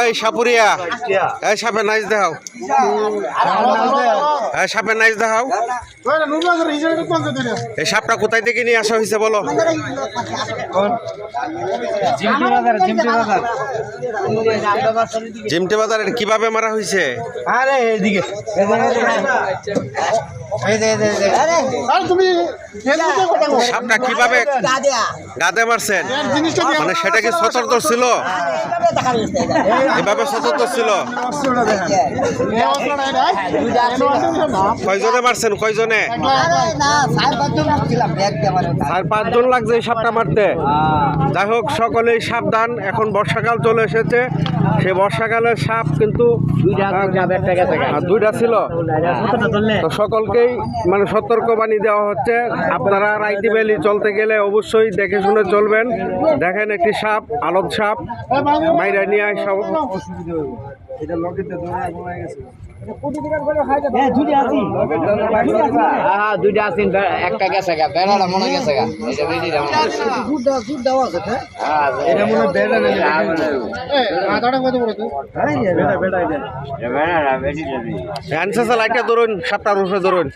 এই সাপুরিয়া, এই সাপের নাইজ দেখাও, এই সাপের নাইজ দেখাও। এই সাপটা কোথায় থেকে নিয়ে আসা হয়েছে বলো? জিমটি বাজারে। কিভাবে মারা হয়েছে? আরে এইদিকে সাপটা কিভাবে গাদে মারছেন? মানে সেটা কি সতর্ক ছিল? এভাবে সতর্ক ছিল? কয়জনে মারছেন? কয়জনে? 4-5 জন লাগছে এই সাপটা মারতে। যাই হোক, সকলেই সাবধান। এখন বর্ষাকাল চলে এসেছে। সেই বর্ষাকালের সাপ কিন্তু 2টা ছিল। তো সকলকেই মানে সতর্কবাণী দেওয়া হচ্ছে, আপনারা রাইটি ভ্যালি চলতে গেলে অবশ্যই দেখে শুনে চলবেন। দেখেন একটি সাপ, আলোক সাপ মাইরা নিয়ে আসা। দুইটা আছেন, একটা গেছে গা, বেড়াটা মনে গেছে গা। লাইটটা ধরুন, সাপটার উপরে ধরুন।